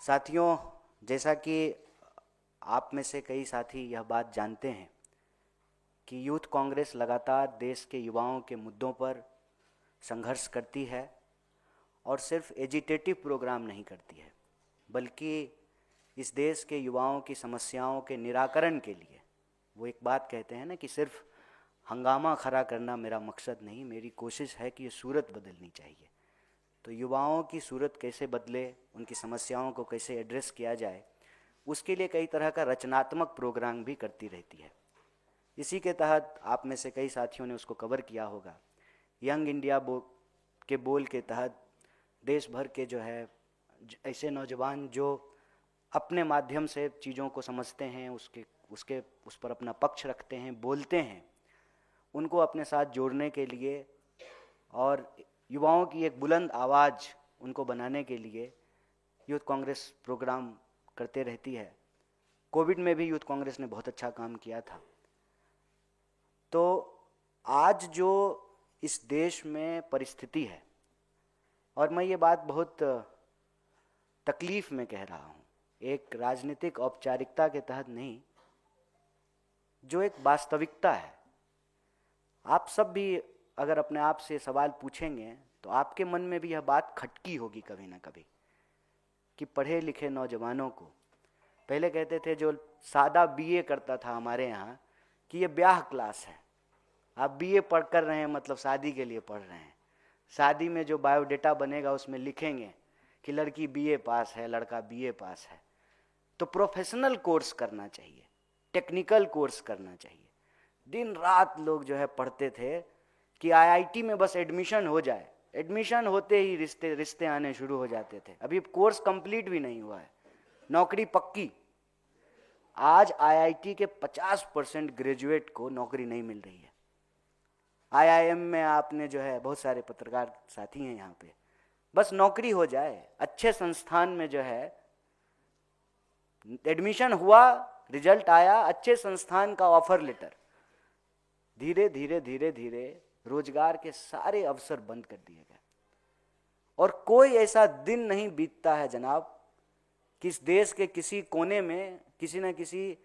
साथियों, जैसा कि आप में से कई साथी यह बात जानते हैं कि यूथ कांग्रेस लगातार देश के युवाओं के मुद्दों पर संघर्ष करती है और सिर्फ एजिटेटिव प्रोग्राम नहीं करती है, बल्कि इस देश के युवाओं की समस्याओं के निराकरण के लिए वो एक बात कहते हैं ना कि सिर्फ हंगामा खड़ा करना मेरा मकसद नहीं, मेरी कोशिश है कि ये सूरत बदलनी चाहिए। तो युवाओं की सूरत कैसे बदले, उनकी समस्याओं को कैसे एड्रेस किया जाए, उसके लिए कई तरह का रचनात्मक प्रोग्राम भी करती रहती है। इसी के तहत आप में से कई साथियों ने उसको कवर किया होगा। यंग इंडिया के बोल के तहत देश भर के जो है ऐसे नौजवान जो अपने माध्यम से चीज़ों को समझते हैं, उस पर अपना पक्ष रखते हैं, बोलते हैं, उनको अपने साथ जोड़ने के लिए और युवाओं की एक बुलंद आवाज़ उनको बनाने के लिए यूथ कांग्रेस प्रोग्राम करते रहती है। कोविड में भी यूथ कांग्रेस ने बहुत अच्छा काम किया था। तो आज जो इस देश में परिस्थिति है, और मैं ये बात बहुत तकलीफ में कह रहा हूँ, एक राजनीतिक औपचारिकता के तहत नहीं, जो एक वास्तविकता है। आप सब भी अगर अपने आप से सवाल पूछेंगे तो आपके मन में भी यह बात खटकी होगी कभी ना कभी कि पढ़े लिखे नौजवानों को, पहले कहते थे जो सादा बीए करता था हमारे यहाँ कि ये ब्याह क्लास है, आप बीए पढ़ कर रहे हैं मतलब शादी के लिए पढ़ रहे हैं। शादी में जो बायोडेटा बनेगा उसमें लिखेंगे कि लड़की बीए पास है, लड़का बीए पास है। तो प्रोफेशनल कोर्स करना चाहिए, टेक्निकल कोर्स करना चाहिए। दिन रात लोग जो है पढ़ते थे कि आईआईटी में बस एडमिशन हो जाए, एडमिशन होते ही रिश्ते आने शुरू हो जाते थे। अभी कोर्स कंप्लीट भी नहीं हुआ है, नौकरी पक्की। आज आईआईटी के 50% ग्रेजुएट को नौकरी नहीं मिल रही है। आईआईएम में आपने जो है बहुत सारे पत्रकार साथी हैं यहाँ पे, बस नौकरी हो जाए, अच्छे संस्थान में जो है एडमिशन हुआ, रिजल्ट आया, अच्छे संस्थान का ऑफर लेटर, धीरे धीरे धीरे धीरे रोजगार के सारे अवसर बंद कर दिए गए। और कोई ऐसा दिन नहीं बीतता है जनाब कि इस देश के किसी कोने में किसी न किसी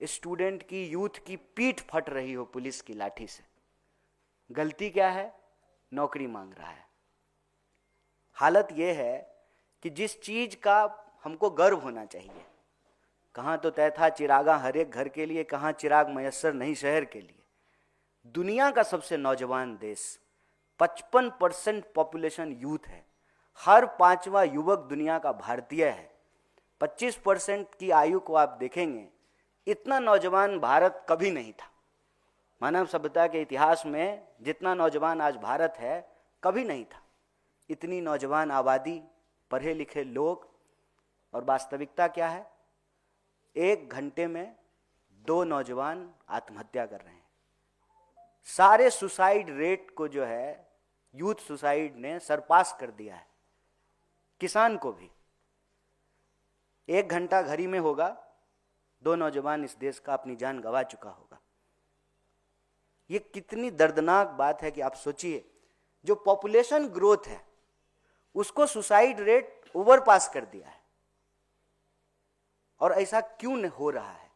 स्टूडेंट की, यूथ की पीठ फट रही हो पुलिस की लाठी से। गलती क्या है? नौकरी मांग रहा है। हालत यह है कि जिस चीज का हमको गर्व होना चाहिए, कहाँ तो तय था चिरागा हर एक घर के लिए, कहाँ चिराग मयस्सर नहीं शहर के लिए। दुनिया का सबसे नौजवान देश, 55% पॉपुलेशन यूथ है, हर 5वां युवक दुनिया का भारतीय है। 25% की आयु को आप देखेंगे, इतना नौजवान भारत कभी नहीं था। मानव सभ्यता के इतिहास में जितना नौजवान आज भारत है कभी नहीं था। इतनी नौजवान आबादी, पढ़े लिखे लोग, और वास्तविकता क्या है? 1 घंटे में 2 नौजवान आत्महत्या कर रहे हैं। सारे सुसाइड रेट को जो है यूथ सुसाइड ने सरपास कर दिया है। किसान को भी 1 घंटा घड़ी में होगा, 2 नौजवान इस देश का अपनी जान गंवा चुका होगा। ये कितनी दर्दनाक बात है कि आप सोचिए, जो पॉपुलेशन ग्रोथ है उसको सुसाइड रेट ओवर पास कर दिया है। और ऐसा क्यों हो रहा है?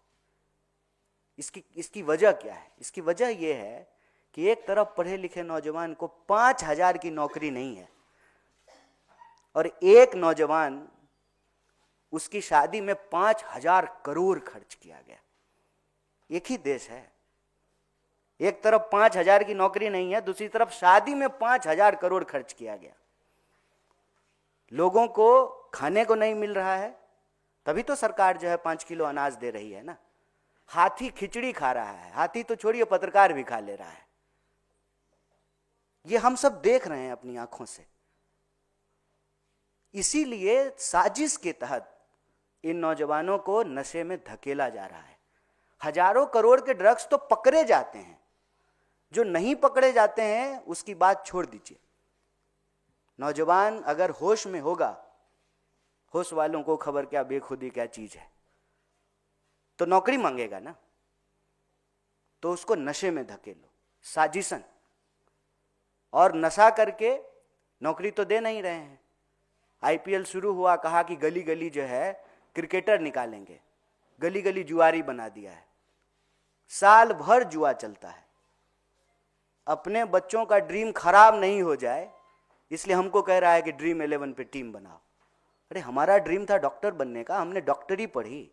इसकी वजह क्या है? इसकी वजह यह है कि एक तरफ पढ़े लिखे नौजवान को 5,000 की नौकरी नहीं है, और एक नौजवान, उसकी शादी में 5,000 करोड़ खर्च किया गया। एक ही देश है, एक तरफ 5,000 की नौकरी नहीं है, दूसरी तरफ शादी में 5,000 करोड़ खर्च किया गया। लोगों को खाने को नहीं मिल रहा है, तभी तो सरकार जो है 5 किलो अनाज दे रही है ना। हाथी खिचड़ी खा रहा है, हाथी तो छोड़िए पत्रकार भी खा ले रहा है। ये हम सब देख रहे हैं अपनी आंखों से। इसीलिए साजिश के तहत इन नौजवानों को नशे में धकेला जा रहा है। हजारों करोड़ के ड्रग्स तो पकड़े जाते हैं, जो नहीं पकड़े जाते हैं उसकी बात छोड़ दीजिए। नौजवान अगर होश में होगा, होश वालों को खबर क्या बेखुदी क्या चीज है, तो नौकरी मांगेगा ना, तो उसको नशे में धकेलो, साजिशन। और नशा करके नौकरी तो दे नहीं रहे हैं, आईपीएल शुरू हुआ, कहा कि गली गली जो है क्रिकेटर निकालेंगे, गली गली जुआरी बना दिया है। साल भर जुआ चलता है। अपने बच्चों का ड्रीम खराब नहीं हो जाए इसलिए हमको कह रहा है कि ड्रीम 11 पे टीम बनाओ। अरे हमारा ड्रीम था डॉक्टर बनने का, हमने डॉक्टरी पढ़ी।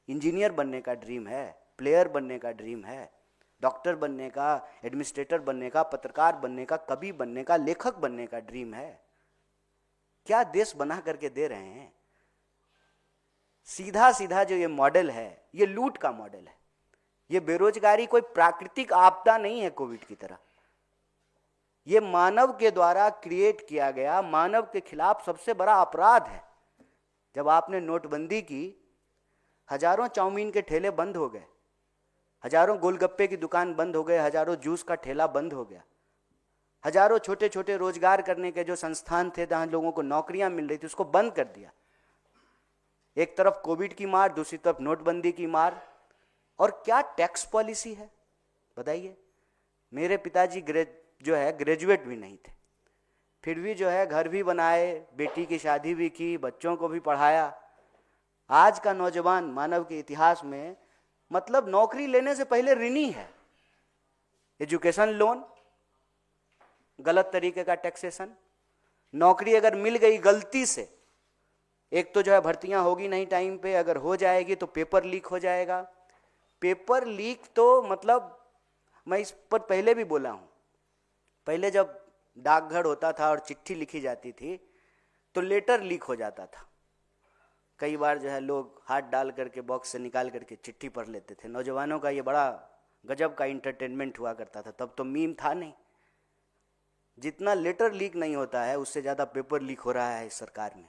इंजीनियर बनने का ड्रीम है, प्लेयर बनने का ड्रीम है, डॉक्टर बनने का, एडमिनिस्ट्रेटर बनने का, पत्रकार बनने का, कवि बनने का, लेखक बनने का ड्रीम है। क्या देश बना करके दे रहे हैं। सीधा सीधा जो ये मॉडल है ये लूट का मॉडल है। ये बेरोजगारी कोई प्राकृतिक आपदा नहीं है कोविड की तरह, ये मानव के द्वारा क्रिएट किया गया, मानव के खिलाफ सबसे बड़ा अपराध है। जब आपने नोटबंदी की, हजारों चाउमीन के ठेले बंद हो गए, हजारों गोलगप्पे की दुकान बंद हो गए, हजारों जूस का ठेला बंद हो गया, हजारों छोटे छोटे रोजगार करने के जो संस्थान थे जहां लोगों को नौकरियां मिल रही थी उसको बंद कर दिया। एक तरफ कोविड की मार, दूसरी तरफ नोटबंदी की मार। और क्या टैक्स पॉलिसी है बताइए। मेरे पिताजी ग्रेजुएट भी नहीं थे, फिर भी जो है घर भी बनाए, बेटी की शादी भी की, बच्चों को भी पढ़ाया। आज का नौजवान मानव के इतिहास में मतलब नौकरी लेने से पहले ऋणी है। एजुकेशन लोन, गलत तरीके का टैक्सेशन, नौकरी अगर मिल गई गलती से, एक तो जो है भर्तियां होगी नहीं टाइम पे, अगर हो जाएगी तो पेपर लीक हो जाएगा। पेपर लीक तो मतलब मैं इस पर पहले भी बोला हूं, पहले जब डाकघर होता था और चिट्ठी लिखी जाती थी तो लेटर लीक हो जाता था। कई बार जो है लोग हाथ डाल करके बॉक्स से निकाल करके चिट्ठी पढ़ लेते थे। नौजवानों का ये बड़ा गजब का इंटरटेनमेंट हुआ करता था। तब तो मीम था नहीं। जितना लेटर लीक नहीं होता है उससे ज़्यादा पेपर लीक हो रहा है इस सरकार में।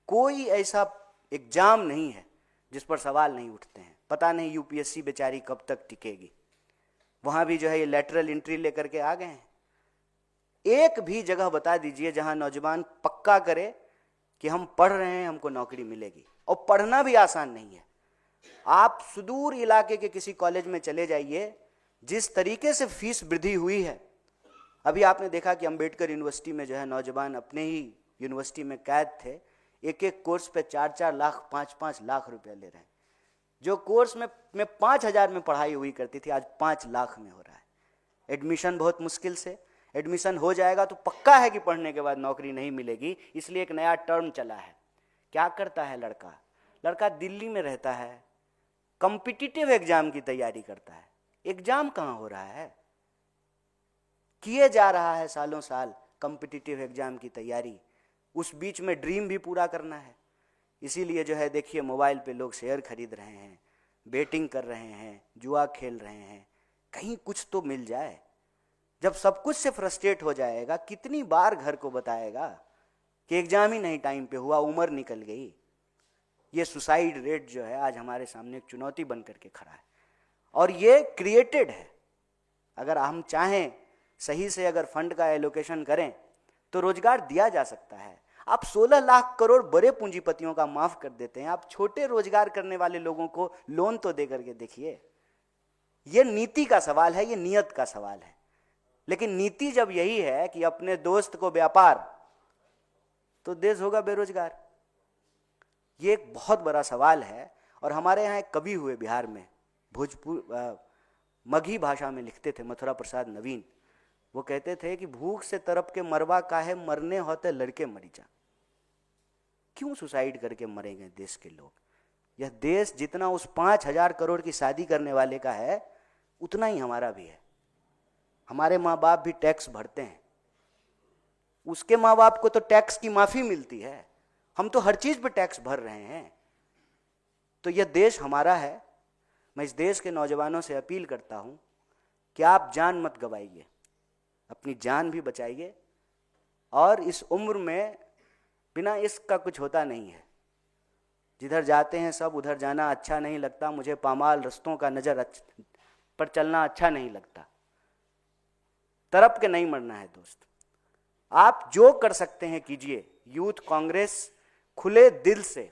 कोई ऐसा एग्जाम नहीं है जिस पर सवाल नहीं उठते हैं। पता नहीं यूपीएससी बेचारी कब तक टिकेगी। वहाँ भी जो है ये लैटरल एंट्री लेकर के आ गए हैं। एक भी जगह बता दीजिए जहाँ नौजवान पक्का करे कि हम पढ़ रहे हैं, हमको नौकरी मिलेगी। और पढ़ना भी आसान नहीं है। आप सुदूर इलाके के किसी कॉलेज में चले जाइए, जिस तरीके से फीस वृद्धि हुई है। अभी आपने देखा कि अंबेडकर यूनिवर्सिटी में जो है नौजवान अपने ही यूनिवर्सिटी में कैद थे, एक एक कोर्स पे 4-4 लाख 5-5 लाख रुपया ले रहे हैं। जो कोर्स में 5,000 में पढ़ाई हुई करती थी आज 5 लाख में हो रहा है। एडमिशन बहुत मुश्किल से, एडमिशन हो जाएगा तो पक्का है कि पढ़ने के बाद नौकरी नहीं मिलेगी। इसलिए एक नया टर्म चला है। क्या करता है लड़का दिल्ली में रहता है, कॉम्पिटिटिव एग्जाम की तैयारी करता है। एग्जाम कहाँ हो रहा है, किए जा रहा है सालों साल कॉम्पिटिटिव एग्जाम की तैयारी। उस बीच में ड्रीम भी पूरा करना है। इसीलिए जो है देखिए मोबाइल पे लोग शेयर खरीद रहे हैं, बेटिंग कर रहे हैं, जुआ खेल रहे हैं। कहीं कुछ तो मिल जाए। जब सब कुछ से फ्रस्ट्रेट हो जाएगा, कितनी बार घर को बताएगा कि एग्जाम ही नहीं टाइम पे हुआ, उम्र निकल गई। ये सुसाइड रेट जो है आज हमारे सामने एक चुनौती बन करके खड़ा है। और ये क्रिएटेड है। अगर हम चाहें सही से अगर फंड का एलोकेशन करें तो रोजगार दिया जा सकता है। आप 16 लाख करोड़ बड़े पूंजीपतियों का माफ कर देते हैं, आप छोटे रोजगार करने वाले लोगों को लोन तो दे करके देखिए। ये नीति का सवाल है, ये नियत का सवाल है। लेकिन नीति जब यही है कि अपने दोस्त को व्यापार, तो देश होगा बेरोजगार। ये एक बहुत बड़ा सवाल है। और हमारे यहाँ एक कवि हुए बिहार में, मगही भाषा में लिखते थे, मथुरा प्रसाद नवीन। वो कहते थे कि भूख से तरप के मरवा काहे, मरने होते लड़के मरी जा। क्यों सुसाइड करके मरेंगे देश के लोग। यह देश जितना उस 5,000 करोड़ की शादी करने वाले का है उतना ही हमारा भी है। हमारे माँ बाप भी टैक्स भरते हैं, उसके माँ बाप को तो टैक्स की माफी मिलती है। हम तो हर चीज पे टैक्स भर रहे हैं। तो यह देश हमारा है। मैं इस देश के नौजवानों से अपील करता हूं कि आप जान मत गवाइए, अपनी जान भी बचाइए। और इस उम्र में बिना इश्क का कुछ होता नहीं है। जिधर जाते हैं सब उधर जाना अच्छा नहीं लगता। मुझे पामाल रस्तों का नजर पर चलना अच्छा नहीं लगता। तरफ के नहीं मरना है दोस्त। आप जो कर सकते हैं कीजिए। यूथ कांग्रेस खुले दिल से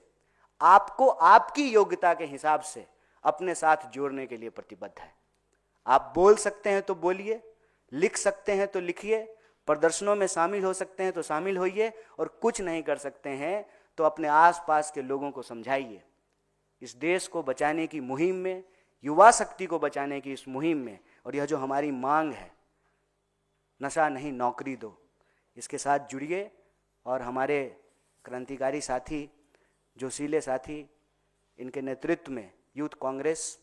आपको आपकी योग्यता के हिसाब से अपने साथ जोड़ने के लिए प्रतिबद्ध है। आप बोल सकते हैं तो बोलिए, लिख सकते हैं तो लिखिए, प्रदर्शनों में शामिल हो सकते हैं तो शामिल होइए, और कुछ नहीं कर सकते हैं तो अपने आसपास के लोगों को समझाइए। इस देश को बचाने की मुहिम में, युवा शक्ति को बचाने की इस मुहिम में, और यह जो हमारी मांग है, नशा नहीं नौकरी दो, इसके साथ जुड़िए। और हमारे क्रांतिकारी साथी, जोशीले साथी, इनके नेतृत्व में यूथ कांग्रेस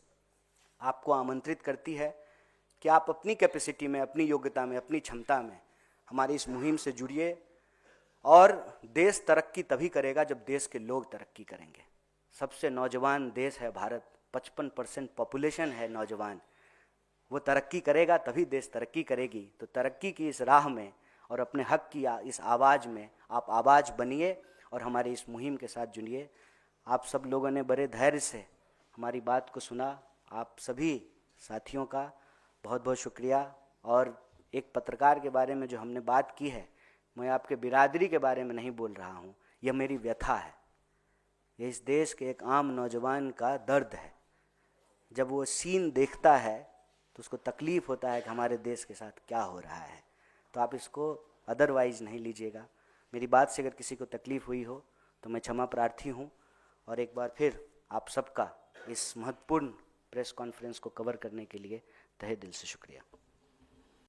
आपको आमंत्रित करती है कि आप अपनी कैपेसिटी में, अपनी योग्यता में, अपनी क्षमता में हमारी इस मुहिम से जुड़िए। और देश तरक्की तभी करेगा जब देश के लोग तरक्की करेंगे। सबसे नौजवान देश है भारत, 55% पॉपुलेशन है नौजवान। वो तरक्की करेगा तभी देश तरक्की करेगी। तो तरक्की की इस राह में और अपने हक की इस आवाज़ में आप आवाज़ बनिए और हमारी इस मुहिम के साथ जुड़िए। आप सब लोगों ने बड़े धैर्य से हमारी बात को सुना। आप सभी साथियों का बहुत बहुत शुक्रिया। और एक पत्रकार के बारे में जो हमने बात की है, मैं आपके बिरादरी के बारे में नहीं बोल रहा हूँ, यह मेरी व्यथा है। यह इस देश के एक आम नौजवान का दर्द है। जब वो सीन देखता है तो उसको तकलीफ़ होता है कि हमारे देश के साथ क्या हो रहा है। तो आप इसको अदरवाइज़ नहीं लीजिएगा। मेरी बात से अगर किसी को तकलीफ़ हुई हो तो मैं क्षमा प्रार्थी हूँ। और एक बार फिर आप सबका इस महत्वपूर्ण प्रेस कॉन्फ्रेंस को कवर करने के लिए तहे दिल से शुक्रिया।